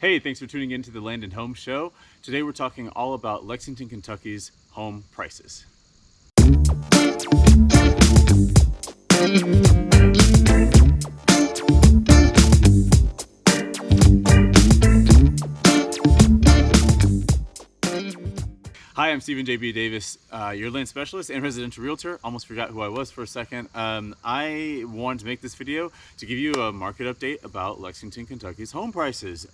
Hey, thanks for tuning in to the Land and Home Show. Today we're talking all about Lexington, Kentucky's home prices. Hi, I'm Stephen J.B. Davis, your land specialist and residential realtor. Almost forgot who I was for a second. I wanted to make this video to give you a market update about Lexington, Kentucky's home prices.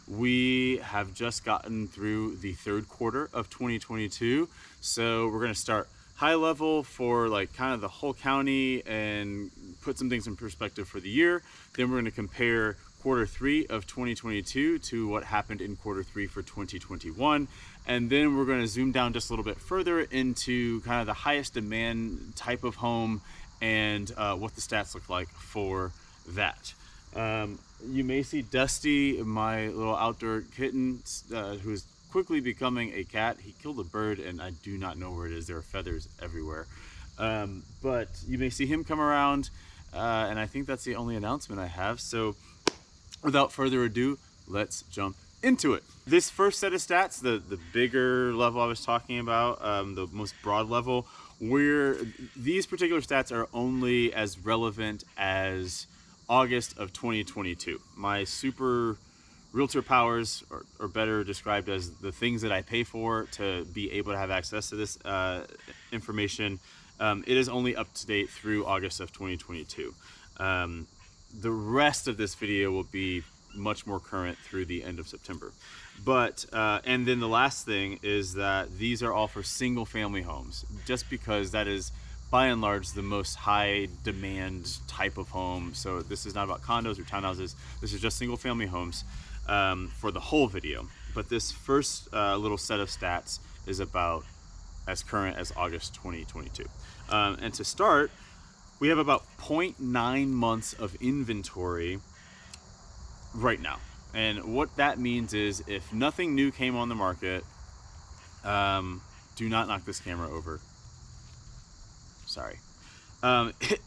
We have just gotten through the third quarter of 2022, so we're going to start high level for like kind of the whole county and put some things in perspective for the year. Then we're going to compare quarter three of 2022 to what happened in quarter three for 2021. And then we're going to zoom down just a little bit further into kind of the highest demand type of home and what the stats look like for that. You may see Dusty, my little outdoor kitten, who's quickly becoming a cat. He killed a bird and I do not know where it is. There are feathers everywhere. But you may see him come around, and I think that's the only announcement I have. So without further ado, let's jump into it. This first set of stats, the bigger level I was talking about, the most broad level, where these particular stats are only as relevant as August of 2022. My super realtor powers, or better described as the things that I pay for to be able to have access to this information, it is only up to date through August of 2022. The rest of this video will be much more current through the end of September. But and then the last thing is that these are all for single family homes, just because that is by and large the most high demand type of home. So this is not about condos or townhouses. This is just single family homes for the whole video. But this first little set of stats is about as current as August 2022. And to start, we have about 0.9 months of inventory right now. And what that means is if nothing new came on the market, do not knock this camera over. Sorry.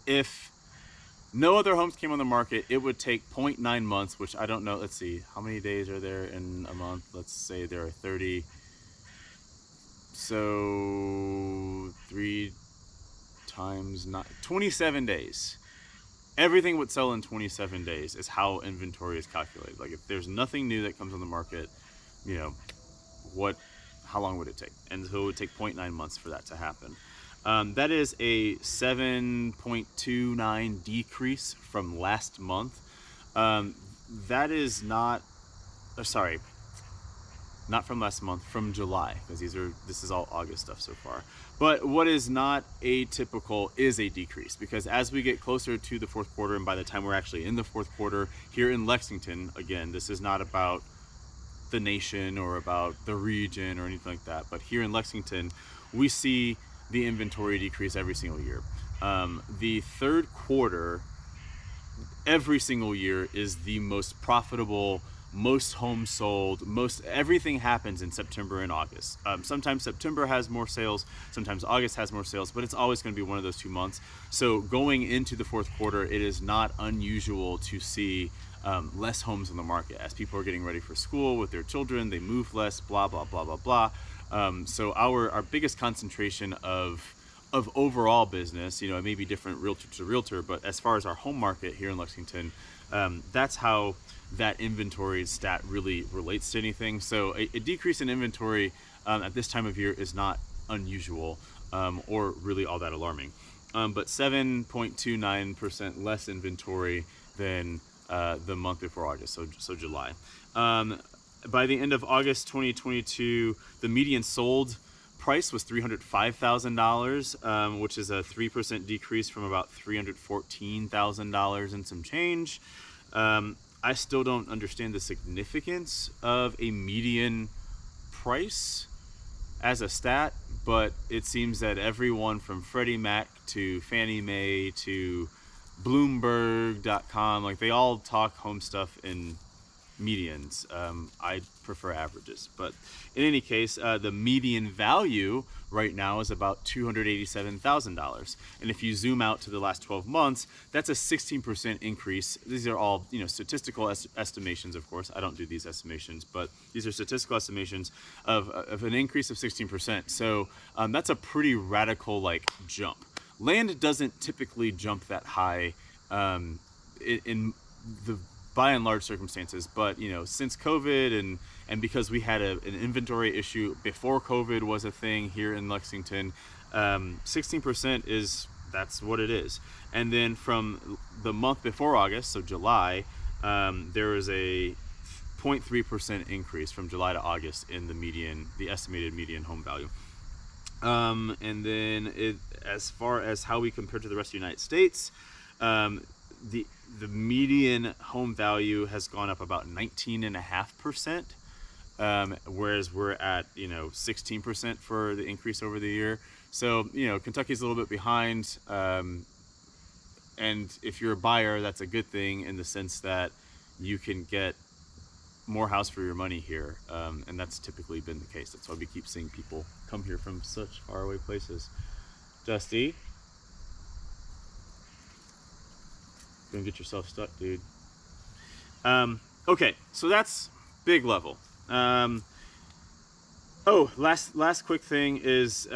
If no other homes came on the market, it would take 0.9 months, which I don't know. Let's see. How many days are there in a month? Let's say there are 30. So 3 times 9, 27 days. Everything would sell in 27 days is how inventory is calculated. Like if there's nothing new that comes on the market, you know, how long would it take? And so it would take 0.9 months for that to happen. That is a 7.29 decrease from last month. That is not from last month, from July, because this is all August stuff so far. But what is not atypical is a decrease, because as we get closer to the fourth quarter, and by the time we're actually in the fourth quarter here in Lexington, again, this is not about the nation or about the region or anything like that, but here in Lexington, we see the inventory decrease every single year. The third quarter, every single year, is the most profitable, most homes sold, everything happens in September and August. Sometimes September has more sales, sometimes August has more sales, but it's always going to be one of those 2 months. So going into the fourth quarter, it is not unusual to see less homes on the market as people are getting ready for school with their children. They move less, blah, blah, blah, blah, blah. So our biggest concentration of overall business, you know, it may be different realtor to realtor, but as far as our home market here in Lexington, that's how that inventory stat really relates to anything. So a decrease in inventory at this time of year is not unusual or really all that alarming. But 7.29% less inventory than the month before August, so July. By the end of August 2022, the median sold price was $305,000, which is a 3% decrease from about $314,000 and some change. I still don't understand the significance of a median price as a stat, but it seems that everyone from Freddie Mac to Fannie Mae to Bloomberg.com, like they all talk home stuff in medians. I prefer averages, but in any case, the median value right now is about $287,000. And if you zoom out to the last 12 months, that's a 16% increase. These are all, statistical estimations, of course. I don't do these estimations, but these are statistical estimations of an increase of 16%. So that's a pretty radical jump. Land doesn't typically jump that high in the by and large circumstances, but since COVID and because we had an inventory issue before COVID was a thing here in Lexington, 16% that's what it is. And then from the month before August, so July, there was a 0.3% increase from July to August in the estimated median home value. And then as far as how we compare to the rest of the United States, the median home value has gone up about 19.5%, whereas we're at 16% for the increase over the year. So Kentucky's a little bit behind, and if you're a buyer, that's a good thing in the sense that you can get more house for your money here, and that's typically been the case. That's why we keep seeing people come here from such faraway places. Dusty, don't get yourself stuck, dude. Okay, so that's big level. Last quick thing is,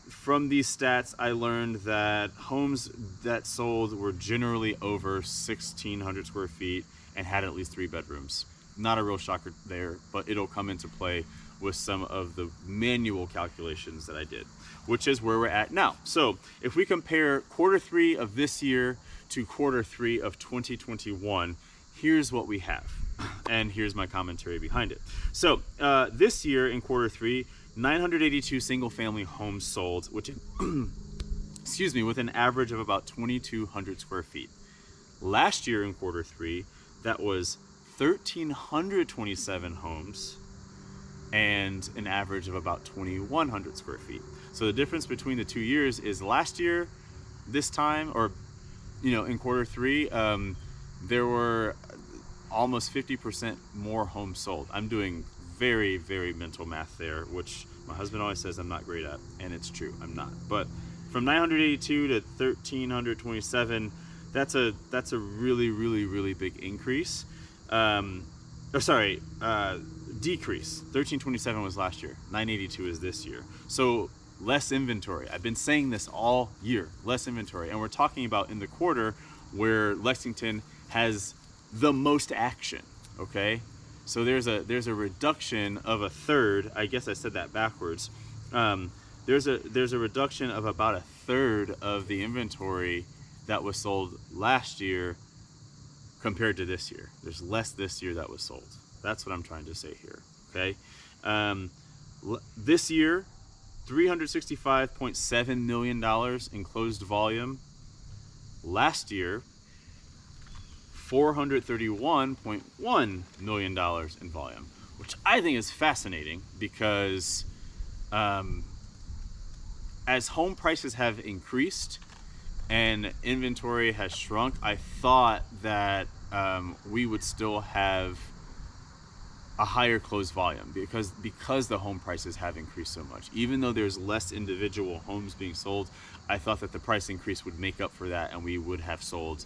from these stats, I learned that homes that sold were generally over 1,600 square feet and had at least 3 bedrooms. Not a real shocker there, but it'll come into play with some of the manual calculations that I did, which is where we're at now. So if we compare quarter 3 of this year to quarter 3 of 2021, here's what we have. And here's my commentary behind it. So this year in quarter 3, 982 single family homes sold, which, excuse me, with an average of about 2,200 square feet. Last year in quarter 3, that was 1,327 homes and an average of about 2,100 square feet. So the difference between the 2 years is last year, this time, or in quarter 3, there were almost 50% more homes sold. I'm doing very, very mental math there, which my husband always says I'm not great at, and it's true, I'm not. But from 982 to 1,327, that's a really, really, really big increase. Decrease. 1,327 was last year. 982 is this year. So less inventory. I've been saying this all year. Less inventory, and we're talking about in the quarter where Lexington has the most action. Okay, so there's a reduction of a third. I guess I said that backwards. There's a reduction of about a third of the inventory that was sold last year compared to this year. There's less this year that was sold. That's what I'm trying to say here. Okay, this year, $365.7 million in closed volume. Last year, $431.1 million in volume, which I think is fascinating because as home prices have increased and inventory has shrunk, I thought that we would still have a higher closed volume because the home prices have increased so much. Even though there's less individual homes being sold, I thought that the price increase would make up for that and we would have sold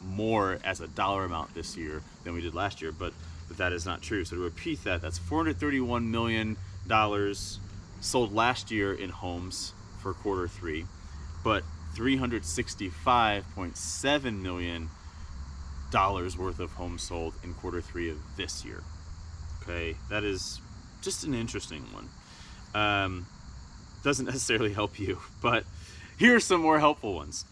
more as a dollar amount this year than we did last year, but that is not true. So to repeat that, that's $431 million sold last year in homes for quarter 3, but $365.7 million worth of homes sold in quarter 3 of this year. Okay, that is just an interesting one. Doesn't necessarily help you, but here are some more helpful ones.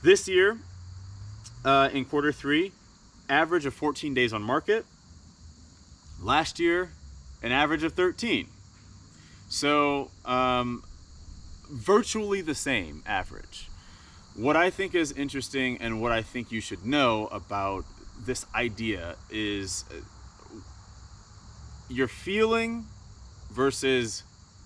This year, in quarter 3, average of 14 days on market. Last year, an average of 13. So, virtually the same average. What I think is interesting and what I think you should know about this idea is your feeling versus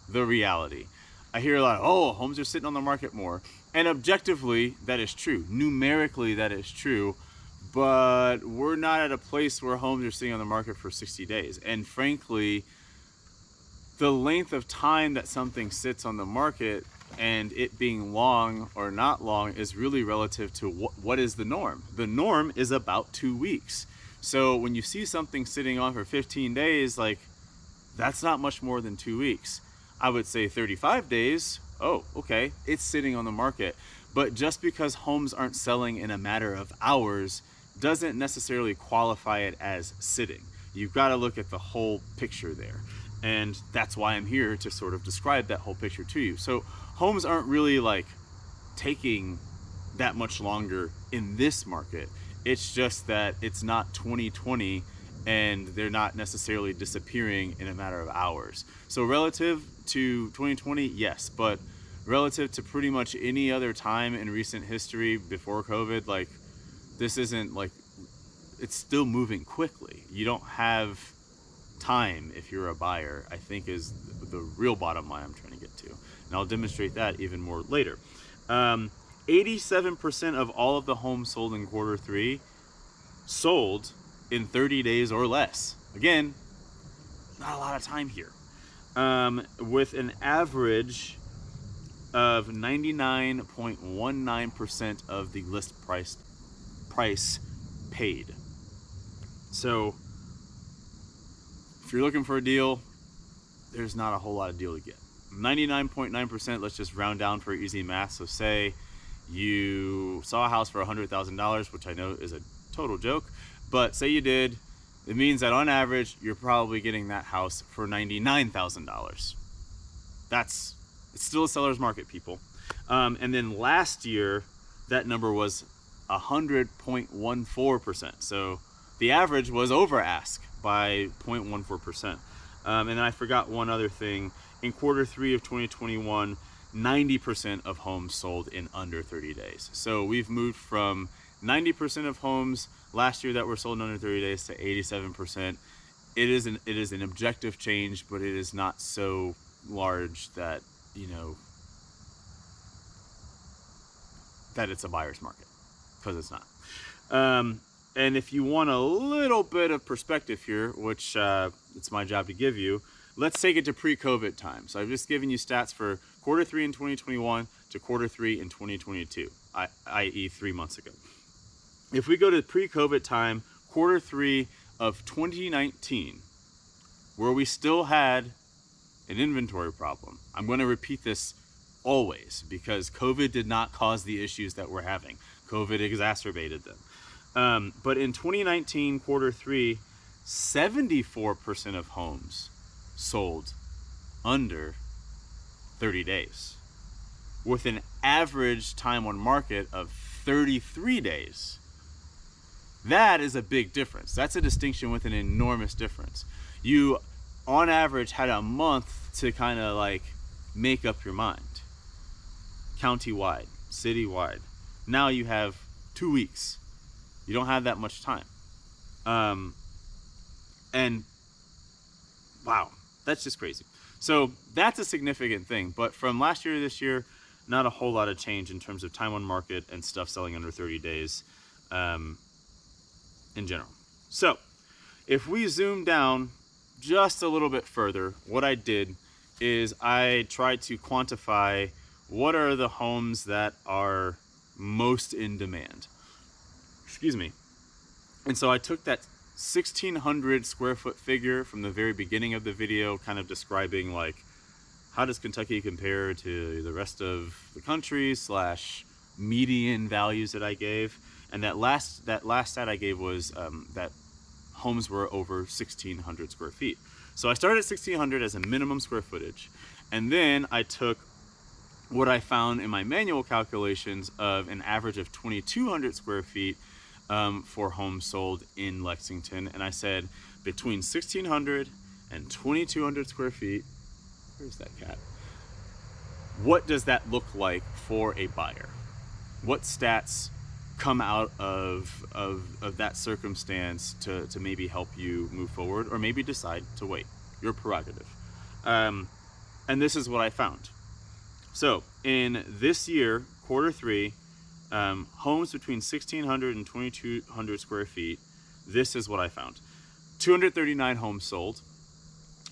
the reality. I hear a lot of, homes are sitting on the market more. And objectively, that is true. Numerically, that is true. but we're not at a place where homes are sitting on the market for 60 days. And frankly, the length of time that something sits on the market and it being long or not long is really relative to what is the norm. The norm is about 2 weeks. So when you see something sitting on for 15 days, like, that's not much more than 2 weeks. I would say 35 days, oh, okay, it's sitting on the market. But just because homes aren't selling in a matter of hours doesn't necessarily qualify it as sitting. You've got to look at the whole picture there. And that's why I'm here to sort of describe that whole picture to you. So homes aren't really like taking that much longer in this market. It's just that it's not 2020 and they're not necessarily disappearing in a matter of hours. So relative to 2020, yes, but relative to pretty much any other time in recent history before COVID, like, this isn't like, it's still moving quickly. You don't have time if you're a buyer, I think, is the real bottom line I'm trying to get to. And I'll demonstrate that even more later. 87% of all of the homes sold in Q3 sold in 30 days or less. Again, not a lot of time here. With an average of 99.19% of the list price paid. So if you're looking for a deal, there's not a whole lot of deal to get. 99.9%, let's just round down for easy math. So say you saw a house for $100,000, which I know is a total joke, but say you did, it means that on average, you're probably getting that house for $99,000. It's still a seller's market, people. And then last year, that number was 100.14%. So the average was over ask by 0.14%. And then I forgot one other thing. In Q3 of 2021, 90% of homes sold in under 30 days. So we've moved from 90% of homes last year that were sold in under 30 days to 87%. It is an objective change, but it is not so large that, you know, that it's a buyer's market, because it's not. And if you want a little bit of perspective here, which it's my job to give you, let's take it to pre-COVID time. So I've just given you stats for Q3 in 2021 to Q3 in 2022, i.e. 3 months ago. If we go to pre-COVID time, Q3 of 2019, where we still had an inventory problem. I'm going to repeat this always because COVID did not cause the issues that we're having. COVID exacerbated them. But in 2019 Q3, 74% of homes sold under 30 days, with an average time on market of 33 days. That is a big difference. That's a distinction with an enormous difference. You, on average, had a month to kind of like make up your mind. County-wide, city-wide. Now you have 2 weeks. You don't have that much time. And wow, that's just crazy. So that's a significant thing. But from last year to this year, not a whole lot of change in terms of time on market and stuff selling under 30 days in general. So if we zoom down just a little bit further, what I did is I tried to quantify what are the homes that are most in demand. Excuse me. And so I took that 1,600 square foot figure from the very beginning of the video, kind of describing like, how does Kentucky compare to the rest of the country / median values that I gave. And that last stat I gave was that homes were over 1,600 square feet. So I started at 1,600 as a minimum square footage. And then I took what I found in my manual calculations of an average of 2,200 square feet for homes sold in Lexington. And I said between 1,600 and 2,200 square feet, where's that cat? What does that look like for a buyer? What stats come out of that circumstance to maybe help you move forward, or maybe decide to wait? Your prerogative. And this is what I found. So in this year, Q3, Homes between 1,600 and 2,200 square feet. This is what I found. 239 homes sold.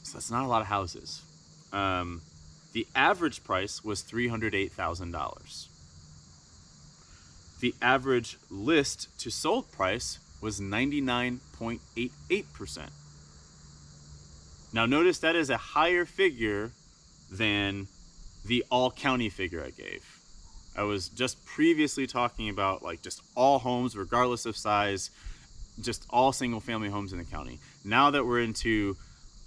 So that's not a lot of houses. The average price was $308,000. The average list to sold price was 99.88%. Now notice that is a higher figure than the all county figure I gave. I was just previously talking about like just all homes regardless of size, just all single family homes in the county. Now that we're into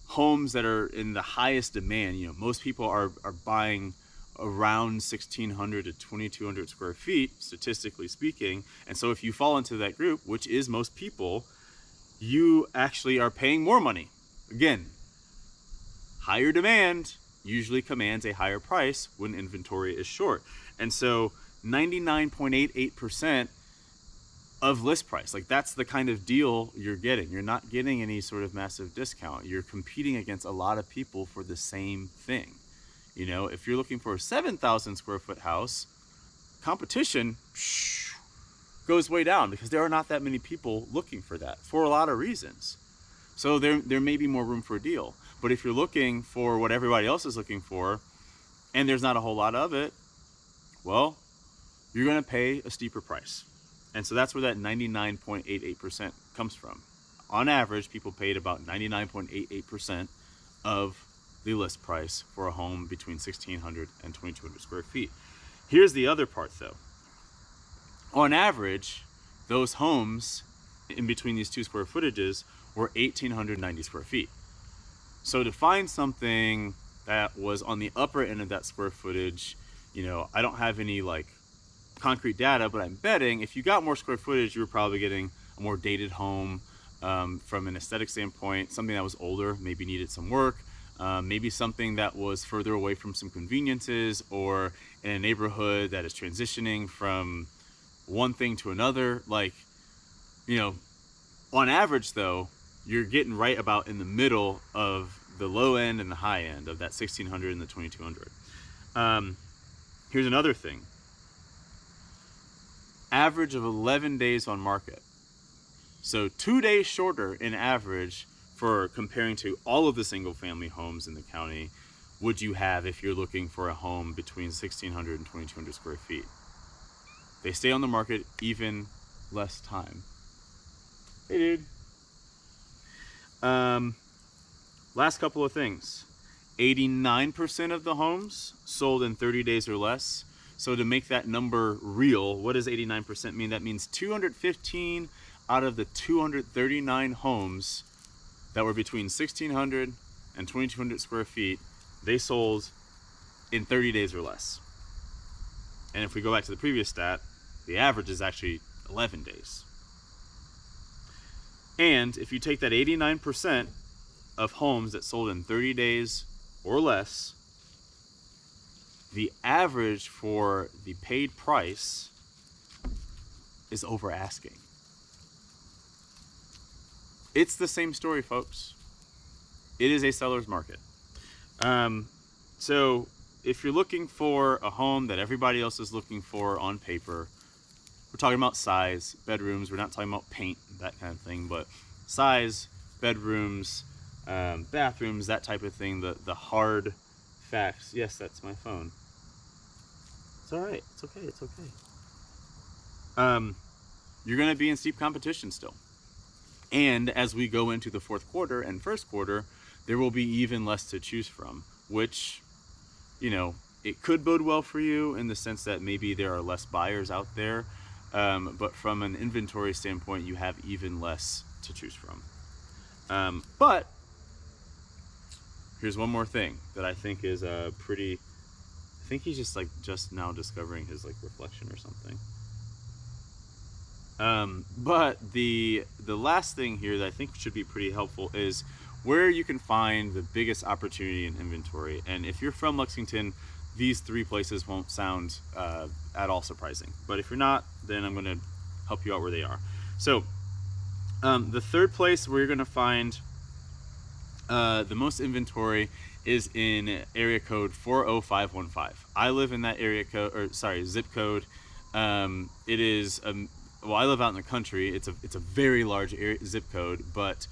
homes that are in the highest demand, you know, most people are buying around 1,600 to 2,200 square feet, statistically speaking. And so if you fall into that group, which is most people, you actually are paying more money. Again, higher demand usually commands a higher price when inventory is short. And so 99.88% of list price, like that's the kind of deal you're getting. You're not getting any sort of massive discount. You're competing against a lot of people for the same thing. You know, if you're looking for a 7,000 square foot house, competition goes way down because there are not that many people looking for that for a lot of reasons. So there may be more room for a deal. But if you're looking for what everybody else is looking for and there's not a whole lot of it, well, you're going to pay a steeper price. And so that's where that 99.88% comes from. On average, people paid about 99.88% of the list price for a home between 1,600 and 2,200 square feet. Here's the other part though. On average, those homes in between these two square footages were 1,890 square feet. So to find something that was on the upper end of that square footage, you know, I don't have any like concrete data, but I'm betting if you got more square footage, you were probably getting a more dated home from an aesthetic standpoint, something that was older, maybe needed some work, maybe something that was further away from some conveniences or in a neighborhood that is transitioning from one thing to another. Like, you know, on average though, you're getting right about in the middle of the low end and the high end of that 1,600 and the 2,200. Here's another thing. Average of 11 days on market. So 2 days shorter in average for comparing to all of the single family homes in the county would you have if you're looking for a home between 1,600 and 2,200 square feet. They stay on the market even less time. Hey dude. Last couple of things. 89% of the homes sold in 30 days or less. So to make that number real, what does 89% mean? That means 215 out of the 239 homes that were between 1,600 and 2,200 square feet, they sold in 30 days or less. And if we go back to the previous stat, the average is actually 11 days. And if you take that 89% of homes that sold in 30 days or less, the average for the paid price is over asking. It's the same story, folks. It is a seller's market. So if you're looking for a home that everybody else is looking for on paper, we're talking about size, bedrooms. We're not talking about paint, that kind of thing, but size, bedrooms, bathrooms, that type of thing, the hard facts. Yes, that's my phone. It's all right. It's okay. It's okay. You're going to be in steep competition still. And as we go into the fourth quarter and first quarter, there will be even less to choose from, which, you know, it could bode well for you in the sense that maybe there are less buyers out there. But from an inventory standpoint, you have even less to choose from. But here's one more thing that I think is pretty, I think he's just now discovering his reflection or something. But the last thing here that I think should be pretty helpful is where you can find the biggest opportunity in inventory. And if you're from Lexington, these three places won't sound at all surprising. But if you're not, then I'm going to help you out where they are. So the third place where you're going to find the most inventory is in area code 40515. I live in that area code, or sorry, zip code. It is well, I live out in the country. It's a very large zip code, but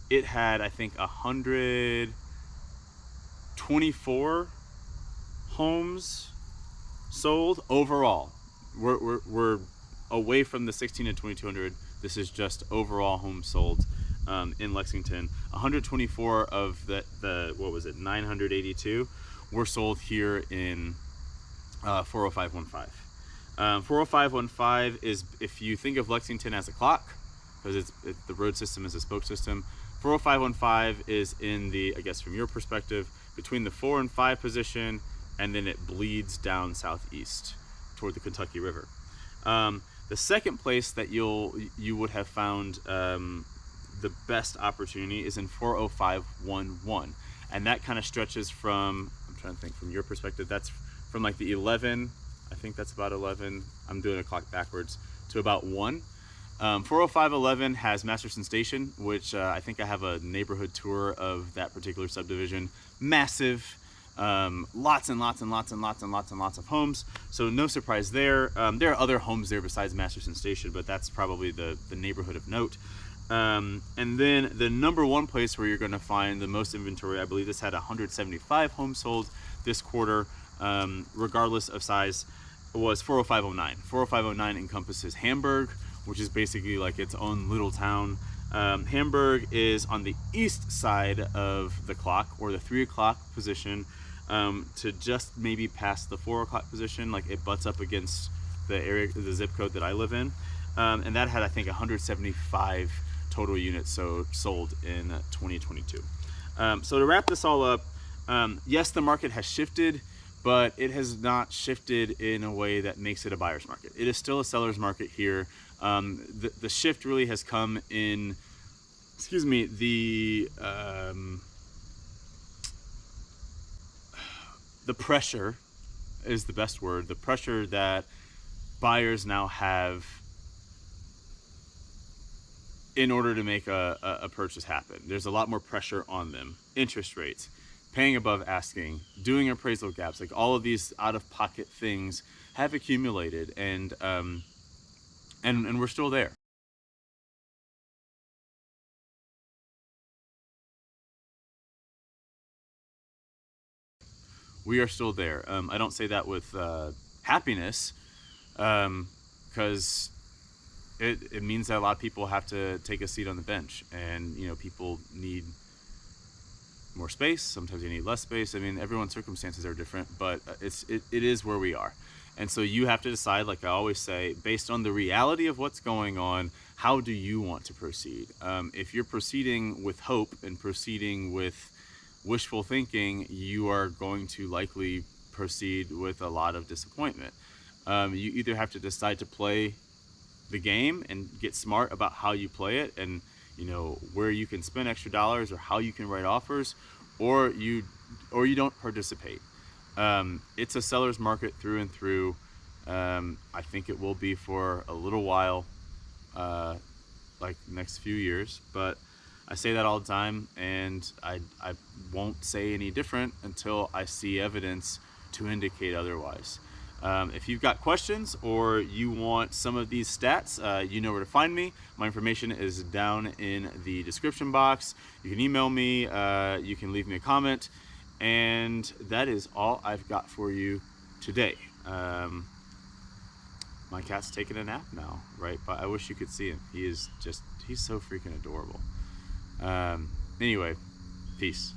it had, I think, 124 homes sold overall. We're away from the 16 and 2200. This is just overall homes sold in Lexington. 124 of the what was it, 982 were sold here in 40515. 40515 is, if you think of Lexington as a clock, because the road system is a spoke system. 40515 is in the, I guess from your perspective, between the 4 and 5 position, and then it bleeds down southeast toward the Kentucky River. The second place that you would have found the best opportunity is in 40511, and that kind of stretches from, I'm trying to think from your perspective, that's from like the 11, I think that's about 11, I'm doing a clock backwards, to about 1. 40511 has Masterson Station, which I think I have a neighborhood tour of that particular subdivision. Massive, lots and lots and lots and lots and lots and lots of homes. So no surprise there. There are other homes there besides Masterson Station, but that's probably the neighborhood of note. And then the number one place where you're going to find the most inventory, I believe this had 175 homes sold this quarter, regardless of size, was 40509. 40509 encompasses Hamburg, which is basically like its own little town. Hamburg is on the east side of the clock, or the 3 o'clock position, to just maybe past the 4 o'clock position. Like it butts up against the area, the zip code that I live in, and that had, I think, 175 total units sold in 2022. So to wrap this all up, yes, the market has shifted, but it has not shifted in a way that makes it a buyer's market. It is still a seller's market here. The shift really has come in, the pressure is the best word. The pressure that buyers now have in order to make a purchase happen. There's a lot more pressure on them. Interest rates, paying above asking, doing appraisal gaps, like all of these out-of-pocket things have accumulated, and we're still there. We are still there. I don't say that with happiness, because it means that a lot of people have to take a seat on the bench, and people need more space. Sometimes you need less space. I mean, everyone's circumstances are different, but it is where we are. And so you have to decide, like I always say, based on the reality of what's going on, how do you want to proceed? If you're proceeding with hope and proceeding with wishful thinking, you are going to likely proceed with a lot of disappointment. You either have to decide to play the game and get smart about how you play it, and where you can spend extra dollars or how you can write offers, or you don't participate. It's a seller's market through and through. I think it will be for a little while, like next few years, but I say that all the time, and I won't say any different until I see evidence to indicate otherwise. If you've got questions or you want some of these stats, you know where to find me. My information is down in the description box. You can email me, you can leave me a comment, and that is all I've got for you today. My cat's taking a nap now, right? But I wish you could see him. He's so freaking adorable. Anyway, peace.